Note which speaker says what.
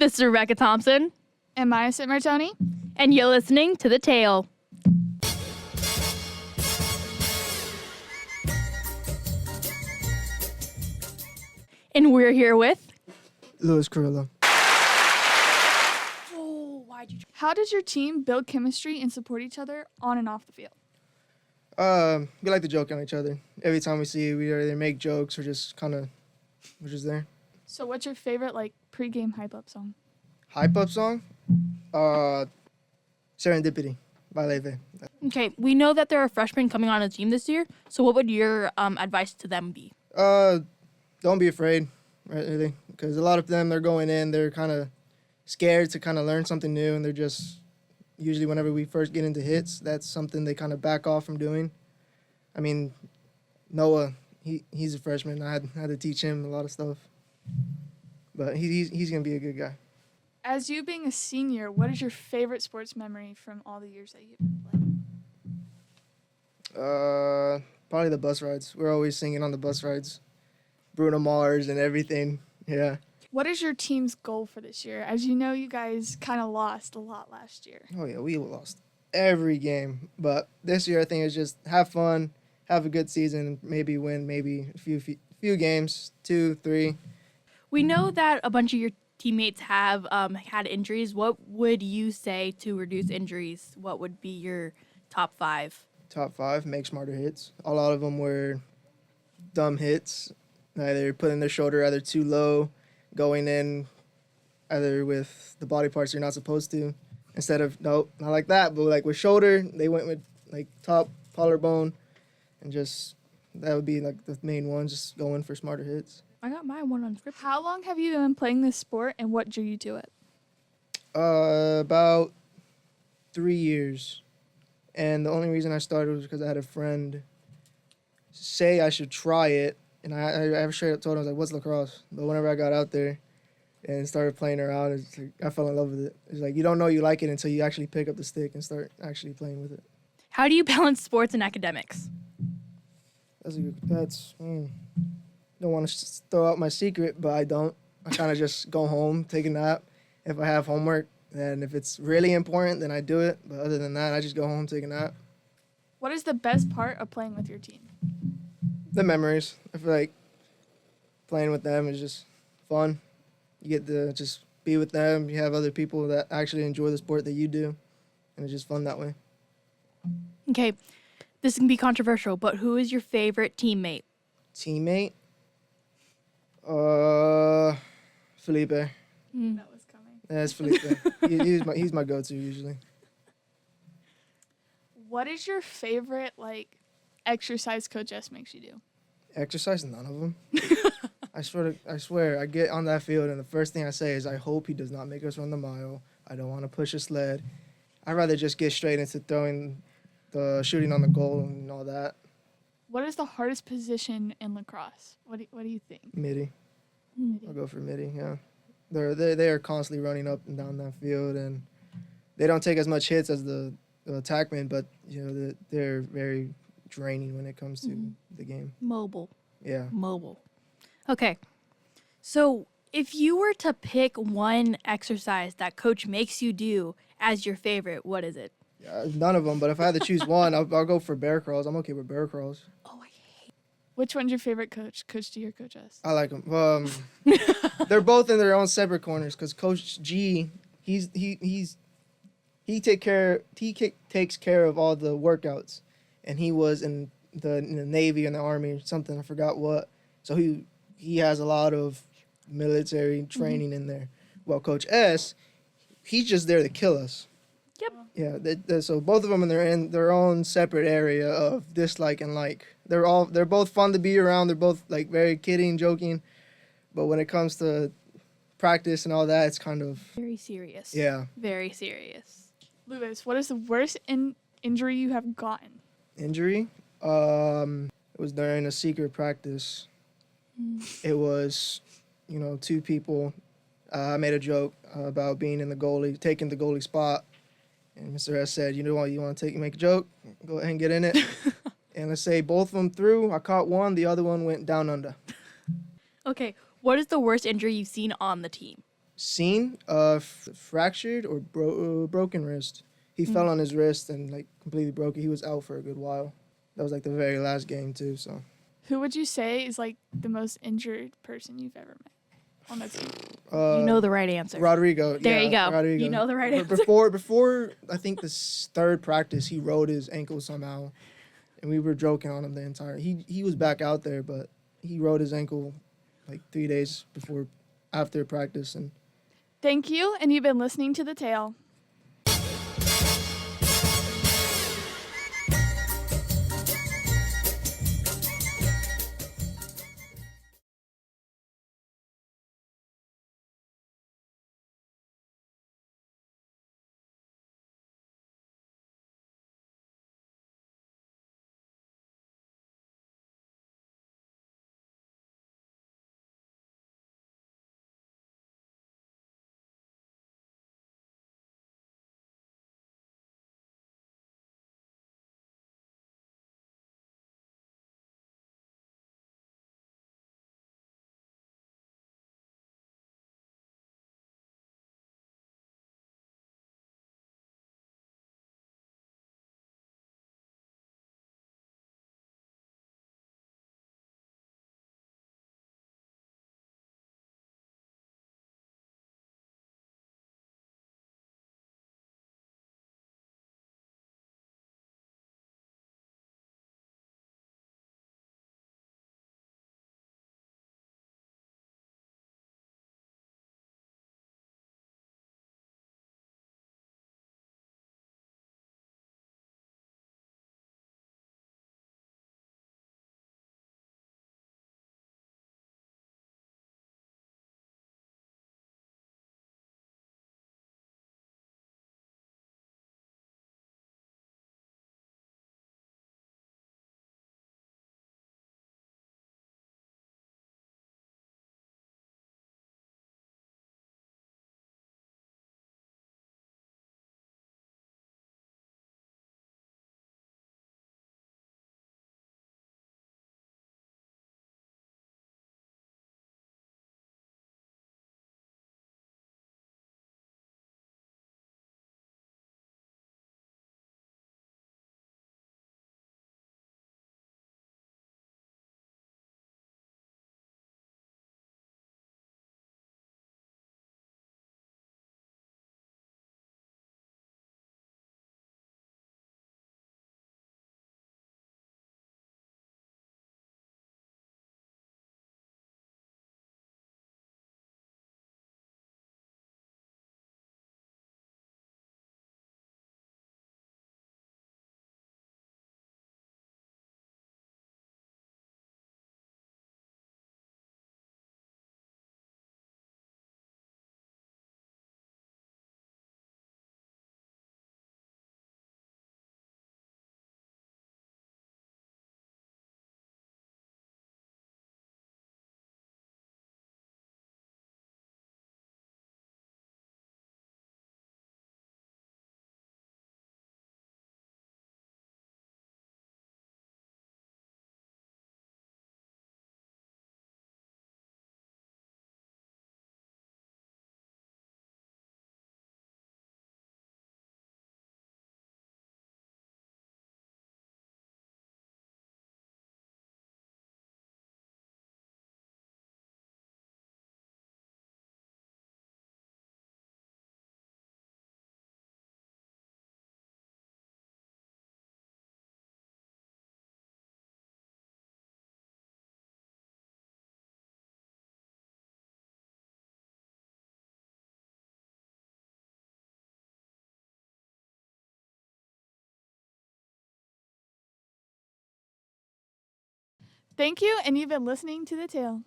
Speaker 1: This is Rebekah Thompson.
Speaker 2: And Maya Szentmartoni.
Speaker 1: And you're listening to The Tale. And we're here with...
Speaker 3: Luis Carrillo.
Speaker 1: Oh, why'd you...
Speaker 2: How does your team build chemistry and support each other on and off the field?
Speaker 3: We like to joke on each other. Every time we see it, we either make jokes or just we're just there.
Speaker 2: So what's your favorite, pregame hype-up song?
Speaker 3: Hype-up song? Serendipity by Leve.
Speaker 1: Okay, we know that there are freshmen coming on the team this year, so what would your advice to them be?
Speaker 3: Don't be afraid, right, really, because a lot of them, they're going in, they're kind of scared to kind of learn something new, and they're just, usually whenever we first get into hits, that's something they kind of back off from doing. I mean, Noah, he's a freshman. I had to teach him a lot of stuff, but he's going to be a good guy.
Speaker 2: As you being a senior, what is your favorite sports memory from all the years that you've been playing?
Speaker 3: Probably the bus rides. We're always singing on the bus rides. Bruno Mars and everything, yeah.
Speaker 2: What is your team's goal for this year? As you know, you guys kind of lost a lot last year.
Speaker 3: Oh, yeah, we lost every game. But this year, I think it's just have fun, have a good season, maybe win maybe a few games, 2, 3.
Speaker 1: We know that a bunch of your teammates have had injuries. What would you say to reduce injuries? What would be your top 5?
Speaker 3: Top 5, make smarter hits. A lot of them were dumb hits, either putting their shoulder either too low, going in either with the body parts you're not supposed to, instead of, nope, not like that, but with shoulder, they went with top collarbone, and just, that would be the main one, just going for smarter hits.
Speaker 1: I got my one on script.
Speaker 2: How long have you been playing this sport, and what drew you to it?
Speaker 3: About 3 years. And the only reason I started was because I had a friend say I should try it. And I straight up told him, I was like, what's lacrosse? But whenever I got out there and started playing around, I fell in love with it. It's like you don't know you like it until you actually pick up the stick and start actually playing with it.
Speaker 1: How do you balance sports and academics?
Speaker 3: Don't want to throw out my secret, but I don't. I kind of just go home, take a nap. If I have homework, and if it's really important, then I do it. But other than that, I just go home, take a nap.
Speaker 2: What is the best part of playing with your team?
Speaker 3: The memories. I feel like playing with them is just fun. You get to just be with them. You have other people that actually enjoy the sport that you do, and it's just fun that way.
Speaker 1: Okay, this can be controversial, but who is your favorite teammate?
Speaker 3: Teammate? Felipe.
Speaker 2: That was coming.
Speaker 3: Yeah, it's Felipe. he's my go-to usually.
Speaker 2: What is your favorite, exercise Coach S makes you do?
Speaker 3: Exercise? None of them. I swear, I get on that field and the first thing I say is, I hope he does not make us run the mile. I don't want to push a sled. I'd rather just get straight into shooting on the goal and all that.
Speaker 2: What is the hardest position in lacrosse? What do you think?
Speaker 3: Midi. I'll go for midi, yeah. They are constantly running up and down that field, and they don't take as much hits as the attackmen, but they're very draining when it comes to the game.
Speaker 1: Mobile.
Speaker 3: Yeah.
Speaker 1: Mobile. Okay. So if you were to pick one exercise that coach makes you do as your favorite, what is it?
Speaker 3: None of them, but if I had to choose one, I'll go for bear crawls. I'm okay with bear crawls.
Speaker 1: Oh, I hate.
Speaker 2: Which one's your favorite coach? Coach G or Coach S?
Speaker 3: I like them. They're both in their own separate corners because Coach G, he takes care of all the workouts, and he was in the Navy and the Army or something. I forgot what. So he has a lot of military training in there. Well, Coach S, he's just there to kill us.
Speaker 1: Yep.
Speaker 3: Yeah. So both of them in their own separate area of dislike and like. They're both fun to be around. They're both very kidding, joking, but when it comes to practice and all that, it's kind of
Speaker 1: very serious.
Speaker 3: Yeah.
Speaker 1: Very serious.
Speaker 2: Luis, what is the worst injury you have gotten?
Speaker 3: Injury? It was during a secret practice. It was, 2 people. I made a joke about being in taking the goalie spot. And Mr. S said, you know what, you want to make a joke? Go ahead and get in it. And let's say both of them threw. I caught one. The other one went down under.
Speaker 1: Okay, what is the worst injury you've seen on the team?
Speaker 3: seen fractured or broken wrist. He fell on his wrist and like completely broke it. He was out for a good while. That was like the very last game too. So
Speaker 2: Who would you say is like the most injured person you've ever met on that team?
Speaker 1: You know the right answer.
Speaker 3: Rodrigo.
Speaker 1: There
Speaker 3: yeah,
Speaker 1: you go.
Speaker 3: Rodrigo.
Speaker 1: You know the right answer.
Speaker 3: Before I think the third practice, he rolled his ankle somehow, and we were joking on him the entire. He was back out there, but he rolled his ankle like 3 days after practice, and
Speaker 2: Thank you, and you've been listening to The Tale. Thank you, and you've been listening to The Tale.